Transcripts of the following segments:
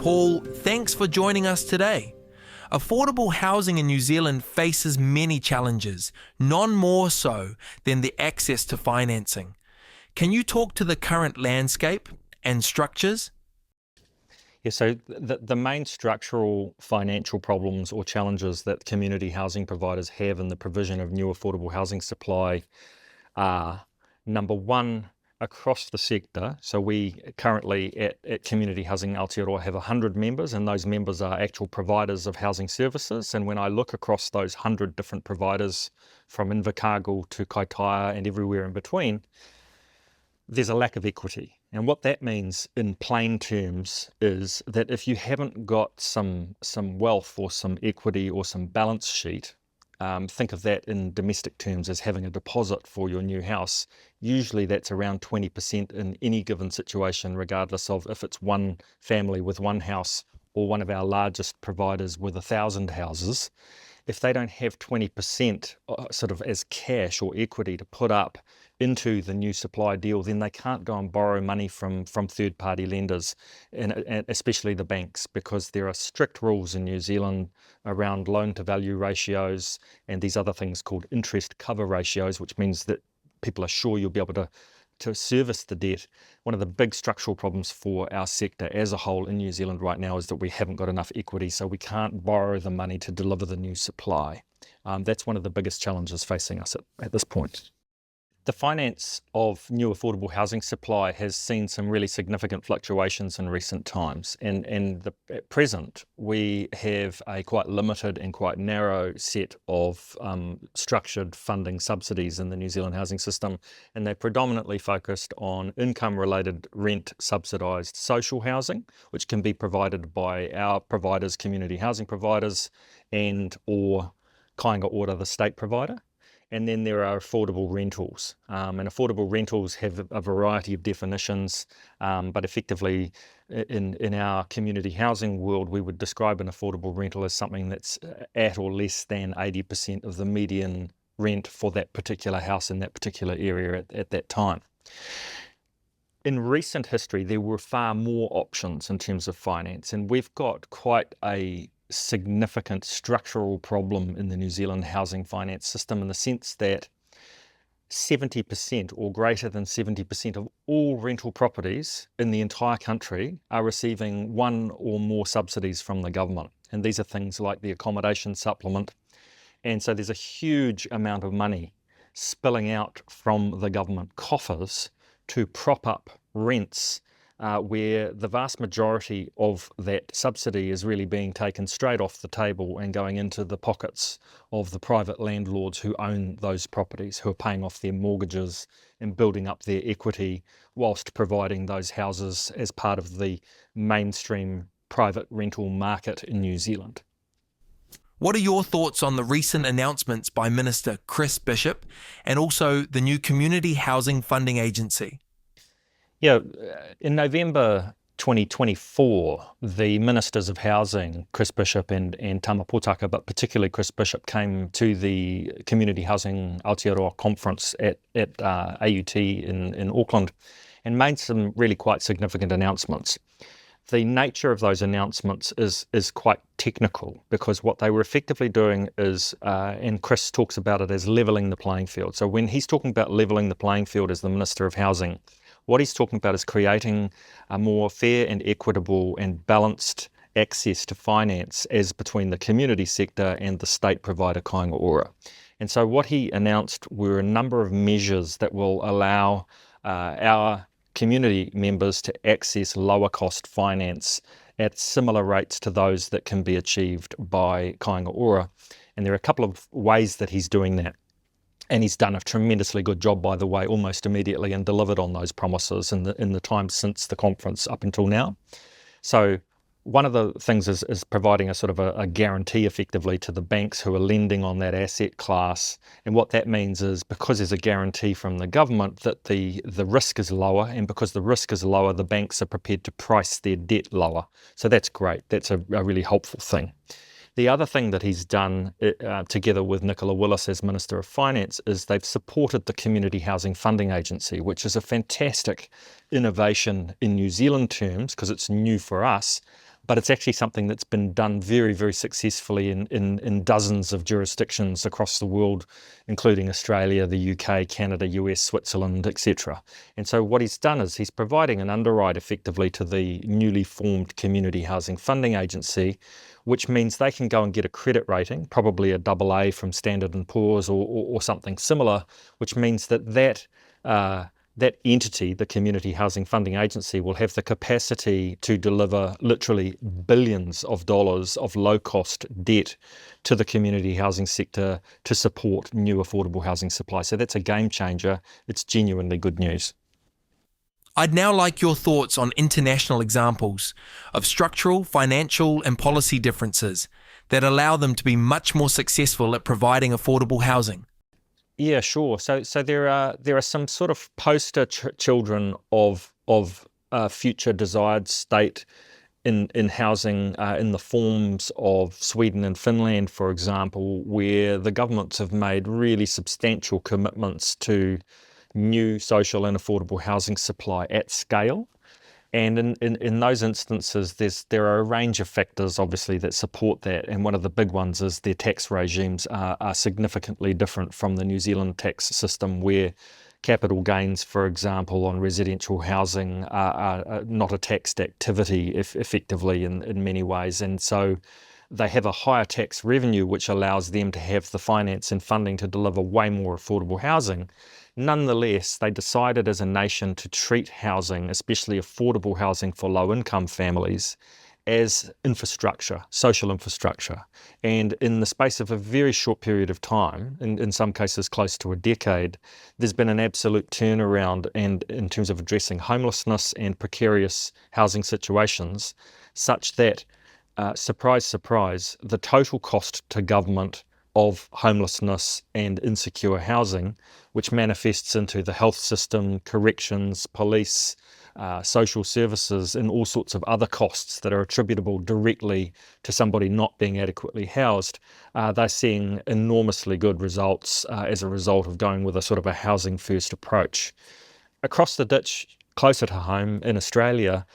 Paul, thanks for joining us today. Affordable housing in New Zealand faces many challenges, none more so than the access to financing. Can you talk to the current landscape and structures? Yeah, so the main structural financial problems or challenges that community housing providers have in the provision of new affordable housing supply are, number one, across the sector. So we currently at Community Housing Aotearoa have 100 members, and those members are actual providers of housing services. And when I look across those 100 different providers, from Invercargill to Kaitaia and everywhere in between, there's a lack of equity. And what that means in plain terms is that if you haven't got some wealth or some equity or some balance sheet, think of that in domestic terms as having a deposit for your new house. Usually that's around 20% in any given situation, regardless of if it's one family with one house or one of our largest providers with 1,000 houses. If they don't have 20% sort of as cash or equity to put up into the new supply deal, then they can't go and borrow money from third-party lenders, and especially the banks, because there are strict rules in New Zealand around loan-to-value ratios and these other things called interest cover ratios, which means that people are sure you'll be able to service the debt. One of the big structural problems for our sector as a whole in New Zealand right now is that we haven't got enough equity, so we can't borrow the money to deliver the new supply. That's one of the biggest challenges facing us at this point. The finance of new affordable housing supply has seen some really significant fluctuations in recent times, and at present we have a quite limited and quite narrow set of structured funding subsidies in the New Zealand housing system, and they're predominantly focused on income-related rent subsidised social housing, which can be provided by our providers, community housing providers, and or Kāinga Ora, the state provider. And then there are affordable rentals, and affordable rentals have a variety of definitions, but effectively in our community housing world, we would describe an affordable rental as something that's at or less than 80% of the median rent for that particular house in that particular area at that time. In recent history, there were far more options in terms of finance, and we've got quite a significant structural problem in the New Zealand housing finance system, in the sense that 70% or greater than 70% of all rental properties in the entire country are receiving one or more subsidies from the government. And these are things like the accommodation supplement. And so there's a huge amount of money spilling out from the government coffers to prop up rents, where the vast majority of that subsidy is really being taken straight off the table and going into the pockets of the private landlords who own those properties, who are paying off their mortgages and building up their equity whilst providing those houses as part of the mainstream private rental market in New Zealand. What are your thoughts on the recent announcements by Minister Chris Bishop and also the new Community Housing Funding Agency? Yeah, in November 2024, the Ministers of Housing, Chris Bishop and Tama Potaka, but particularly Chris Bishop, came to the Community Housing Aotearoa conference at AUT in Auckland and made some really quite significant announcements. The nature of those announcements is quite technical, because what they were effectively doing is, and Chris talks about it as levelling the playing field. So when he's talking about levelling the playing field as the Minister of Housing, what he's talking about is creating a more fair and equitable and balanced access to finance as between the community sector and the state provider Kāinga Ora. And so what he announced were a number of measures that will allow our community members to access lower cost finance at similar rates to those that can be achieved by Kāinga Ora. And there are a couple of ways that he's doing that. And he's done a tremendously good job, by the way, almost immediately, and delivered on those promises in the time since the conference up until now. So one of the things is providing a sort of a guarantee effectively to the banks who are lending on that asset class. And what that means is, because there's a guarantee from the government, that the risk is lower, and because the risk is lower, the banks are prepared to price their debt lower. So that's great. That's a really helpful thing. The other thing that he's done together with Nicola Willis as Minister of Finance is they've supported the Community Housing Funding Agency, which is a fantastic innovation in New Zealand terms because it's new for us, but it's actually something that's been done very, very successfully in dozens of jurisdictions across the world, including Australia, the UK, Canada, US, Switzerland, etc. And so what he's done is he's providing an underwrite effectively to the newly formed Community Housing Funding Agency, which means they can go and get a credit rating, probably a AA from Standard & Poor's or something similar, which means that that entity, the Community Housing Funding Agency, will have the capacity to deliver literally billions of dollars of low-cost debt to the community housing sector to support new affordable housing supply. So that's a game changer. It's genuinely good news. I'd now like your thoughts on international examples of structural, financial, and policy differences that allow them to be much more successful at providing affordable housing. Yeah, sure. So there are some sort of poster children of future desired state in housing in the forms of Sweden and Finland, for example, where the governments have made really substantial commitments to new social and affordable housing supply at scale. And in those instances, there are a range of factors, obviously, that support that. And one of the big ones is their tax regimes are significantly different from the New Zealand tax system, where capital gains, for example, on residential housing are not a taxed activity effectively in many ways. And so they have a higher tax revenue, which allows them to have the finance and funding to deliver way more affordable housing. Nonetheless, they decided as a nation to treat housing, especially affordable housing for low-income families, as infrastructure, social infrastructure. And in the space of a very short period of time, in some cases close to a decade, there's been an absolute turnaround and in terms of addressing homelessness and precarious housing situations, such that surprise, surprise, the total cost to government of homelessness and insecure housing, which manifests into the health system, corrections, police, social services, and all sorts of other costs that are attributable directly to somebody not being adequately housed, they're seeing enormously good results as a result of going with a sort of a housing first approach. Across the ditch, closer to home in Australia,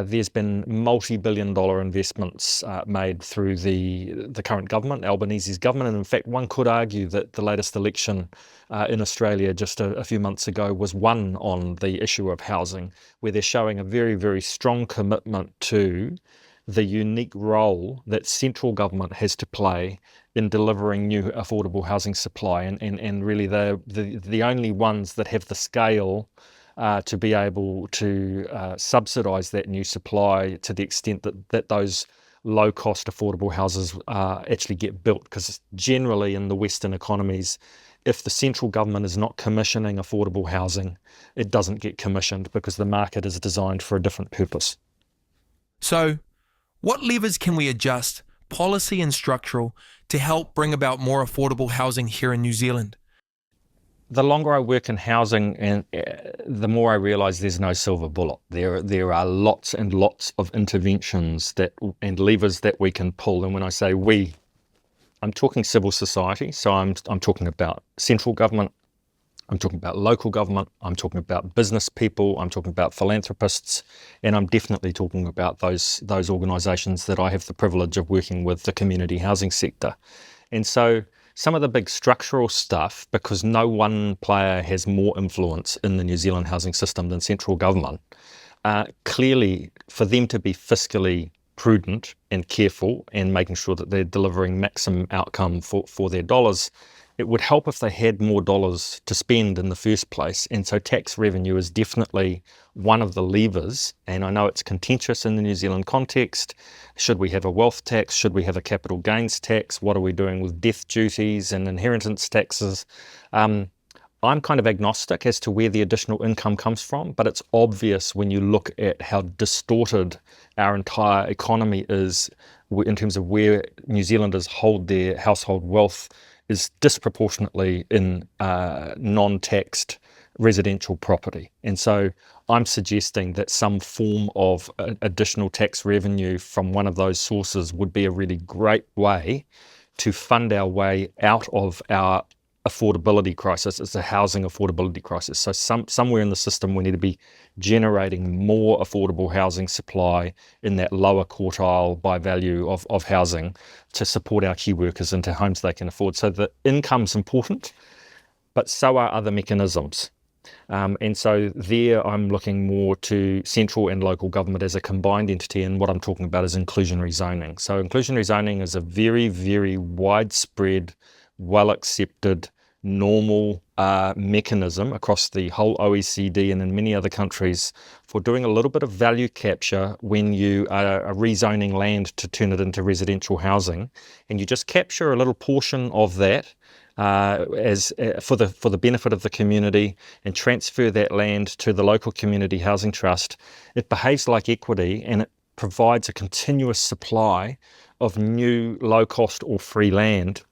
there's been multi-billion-dollar investments made through the current government, Albanese's government, and in fact one could argue that the latest election in Australia just a few months ago was won on the issue of housing, where they're showing a very, very strong commitment to the unique role that central government has to play in delivering new affordable housing supply, and really they're the only ones that have the scale to be able to subsidise that new supply to the extent that those low-cost affordable houses actually get built. Because generally in the Western economies, if the central government is not commissioning affordable housing, it doesn't get commissioned because the market is designed for a different purpose. So, what levers can we adjust, policy and structural, to help bring about more affordable housing here in New Zealand? The longer I work in housing, and the more I realise there's no silver bullet. There are lots and lots of interventions and levers that we can pull. And when I say we, I'm talking civil society. So I'm talking about central government. I'm talking about local government. I'm talking about business people. I'm talking about philanthropists, and I'm definitely talking about those organisations that I have the privilege of working with, the community housing sector. And so some of the big structural stuff, because no one player has more influence in the New Zealand housing system than central government, clearly for them to be fiscally prudent and careful and making sure that they're delivering maximum outcome for their dollars, it would help if they had more dollars to spend in the first place. And so tax revenue is definitely one of the levers. And I know it's contentious in the New Zealand context. Should we have a wealth tax? Should we have a capital gains tax? What are we doing with death duties and inheritance taxes? I'm kind of agnostic as to where the additional income comes from, but it's obvious when you look at how distorted our entire economy is in terms of where New Zealanders hold their household wealth is disproportionately in non-taxed residential property. And so I'm suggesting that some form of additional tax revenue from one of those sources would be a really great way to fund our way out of our affordability crisis. It's a housing affordability crisis. So somewhere in the system, we need to be generating more affordable housing supply in that lower quartile by value of housing to support our key workers into homes they can afford. So the income's important, but so are other mechanisms. And so there I'm looking more to central and local government as a combined entity, and what I'm talking about is inclusionary zoning. So inclusionary zoning is a very, very widespread, well-accepted, normal mechanism across the whole OECD and in many other countries for doing a little bit of value capture when you are rezoning land to turn it into residential housing, and you just capture a little portion of that for the benefit of the community and transfer that land to the local community housing trust. It behaves like equity, and it provides a continuous supply of new low-cost or free land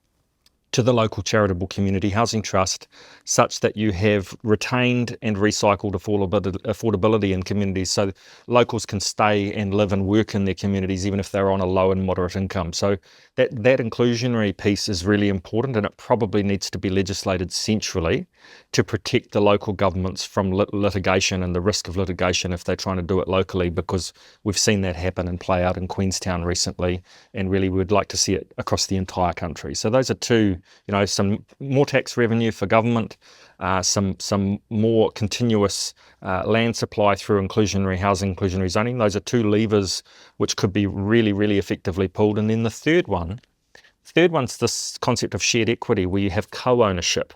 to the local charitable community housing trust, such that you have retained and recycled affordability in communities, so locals can stay and live and work in their communities even if they're on a low and moderate income. So that inclusionary piece is really important, and it probably needs to be legislated centrally to protect the local governments from litigation and the risk of litigation if they're trying to do it locally, because we've seen that happen and play out in Queenstown recently, and really we'd like to see it across the entire country. So those are two, some more tax revenue for government, some more continuous land supply through inclusionary housing, inclusionary zoning. Those are two levers which could be really, really effectively pulled. And then the third one's this concept of shared equity, where you have co-ownership.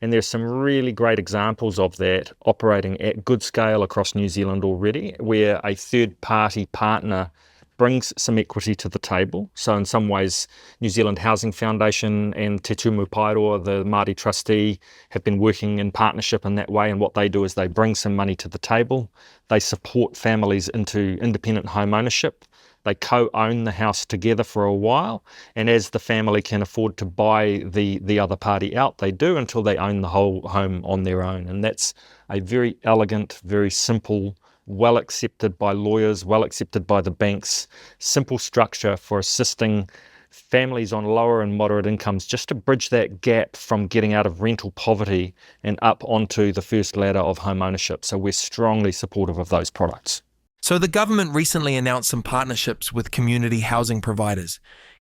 And there's some really great examples of that operating at good scale across New Zealand already, where a third-party partner brings some equity to the table. So in some ways, New Zealand Housing Foundation and Te Tumu Paeroa, the Māori trustee, have been working in partnership in that way. And what they do is they bring some money to the table. They support families into independent home ownership. They co-own the house together for a while. And as the family can afford to buy the other party out, they do, until they own the whole home on their own. And that's a very elegant, very simple, well accepted by lawyers, well accepted by the banks, simple structure for assisting families on lower and moderate incomes, just to bridge that gap from getting out of rental poverty and up onto the first ladder of home ownership. So we're strongly supportive of those products. So the government recently announced some partnerships with community housing providers.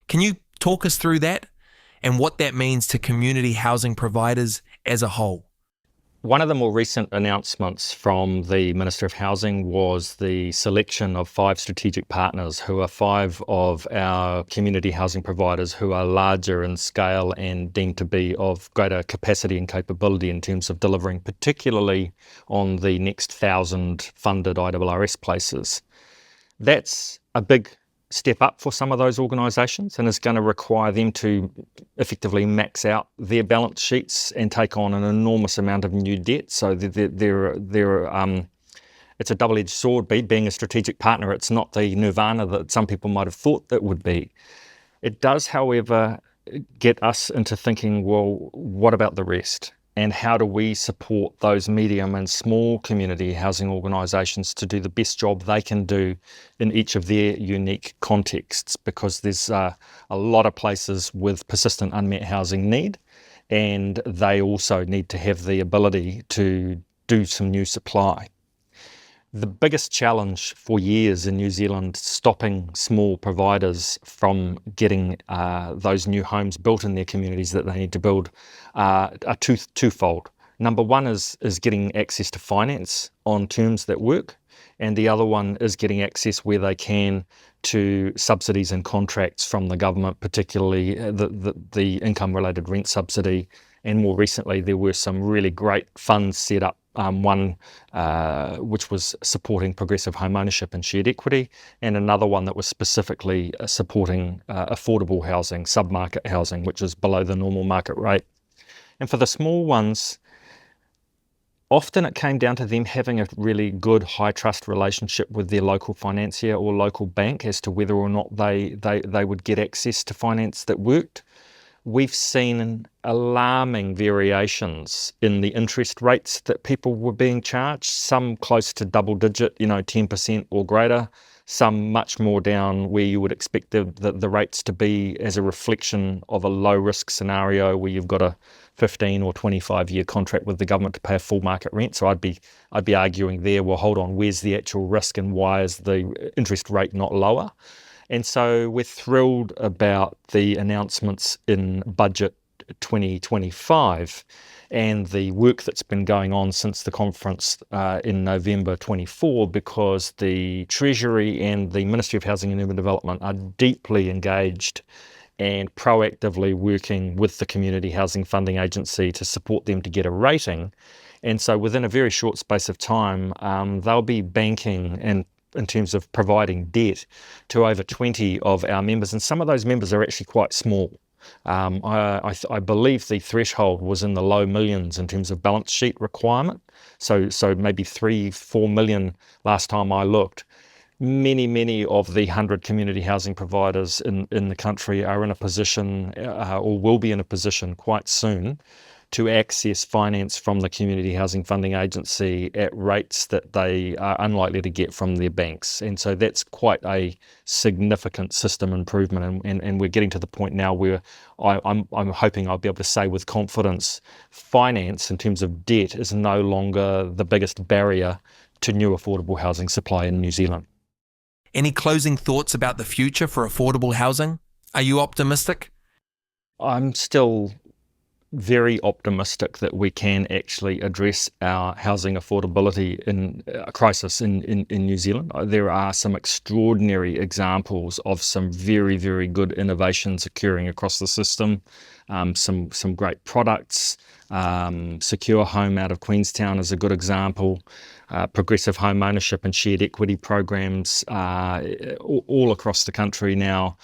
Can you talk us through that and what that means to community housing providers as a whole? One of the more recent announcements from the Minister of Housing was the selection of 5 strategic partners, who are 5 of our community housing providers who are larger in scale and deemed to be of greater capacity and capability in terms of delivering, particularly on the next 1,000 funded IRRS places. That's a big step up for some of those organisations, and is going to require them to effectively max out their balance sheets and take on an enormous amount of new debt. So it's a double-edged sword. Being a strategic partner, it's not the nirvana that some people might have thought that would be. It does, however, get us into thinking, well, what about the rest? And how do we support those medium and small community housing organisations to do the best job they can do in each of their unique contexts? Because there's a lot of places with persistent unmet housing need, and they also need to have the ability to do some new supply. The biggest challenge for years in New Zealand stopping small providers from getting those new homes built in their communities that they need to build are twofold. Number one is getting access to finance on terms that work, and the other one is getting access where they can to subsidies and contracts from the government, particularly the income-related rent subsidy. And more recently, there were some really great funds set up. One which was supporting progressive home ownership and shared equity, and another one that was specifically supporting affordable housing, sub-market housing, which is below the normal market rate. And for the small ones, often it came down to them having a really good high trust relationship with their local financier or local bank as to whether or not they would get access to finance that worked. We've seen alarming variations in the interest rates that people were being charged, some close to double digit, 10% or greater, some much more down where you would expect the rates to be as a reflection of a low risk scenario where you've got a 15 or 25-year contract with the government to pay a full market rent. So I'd be arguing there, well, hold on, where's the actual risk and why is the interest rate not lower? And so we're thrilled about the announcements in Budget 2025 and the work that's been going on since the conference in November 24, because the Treasury and the Ministry of Housing and Urban Development are deeply engaged and proactively working with the Community Housing Funding Agency to support them to get a rating. And so within a very short space of time, they'll be banking and in terms of providing debt to over 20 of our members. And some of those members are actually quite small. I believe the threshold was in the low millions in terms of balance sheet requirement. So maybe 3-4 million last time I looked. Many of the 100 community housing providers in the country are in a position or will be in a position quite soon to access finance from the Community Housing Funding Agency at rates that they are unlikely to get from their banks. And so that's quite a significant system improvement. And we're getting to the point now where I'm hoping I'll be able to say with confidence, finance in terms of debt is no longer the biggest barrier to new affordable housing supply in New Zealand. Any closing thoughts about the future for affordable housing? Are you optimistic? I'm still very optimistic that we can actually address our housing affordability in a crisis in New Zealand. There are some extraordinary examples of some very good innovations occurring across the system, some great products. Secure Home out of Queenstown is a good example. Progressive home ownership and shared equity programs all across the country now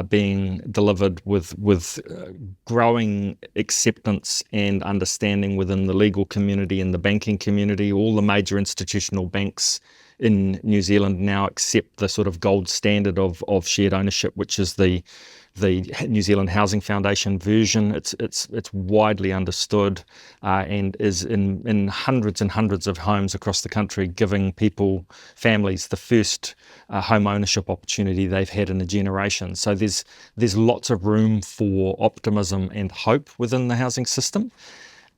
being delivered with growing acceptance and understanding within the legal community and the banking community. All the major institutional banks in New Zealand now accept the sort of gold standard of shared ownership, which is the New Zealand Housing Foundation version. It's widely understood and is in hundreds and hundreds of homes across the country, giving families the first home ownership opportunity they've had in a generation. So there's lots of room for optimism and hope within the housing system.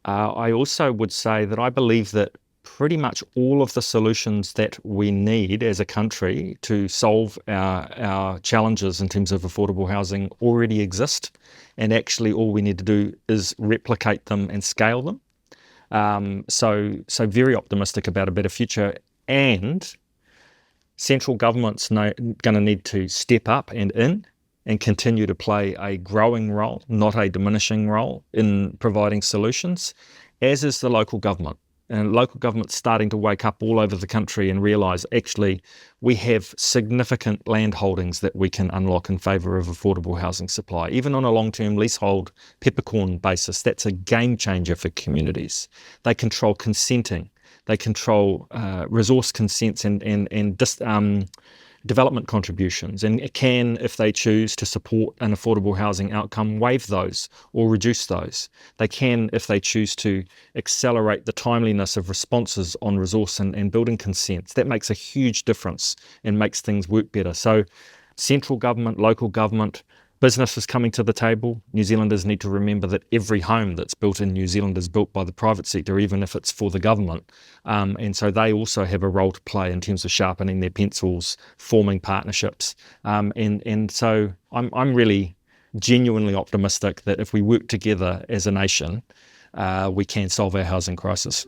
I also would say that I believe that pretty much all of the solutions that we need as a country to solve our challenges in terms of affordable housing already exist, and actually all we need to do is replicate them and scale them. So very optimistic about a better future, and central government's going to need to step up and continue to play a growing role, not a diminishing role, in providing solutions, as is the local government. And local government's starting to wake up all over the country and realise, actually, we have significant land holdings that we can unlock in favour of affordable housing supply. Even on a long-term leasehold peppercorn basis, that's a game changer for communities. They control consenting. They control resource consents and development contributions, and can, if they choose to support an affordable housing outcome, waive those or reduce those. They can, if they choose to, accelerate the timeliness of responses on resource and building consents. That makes a huge difference and makes things work better. So central government, local government, business is coming to the table. New Zealanders need to remember that every home that's built in New Zealand is built by the private sector, even if it's for the government. And so they also have a role to play in terms of sharpening their pencils, forming partnerships. And so I'm really genuinely optimistic that if we work together as a nation, we can solve our housing crisis.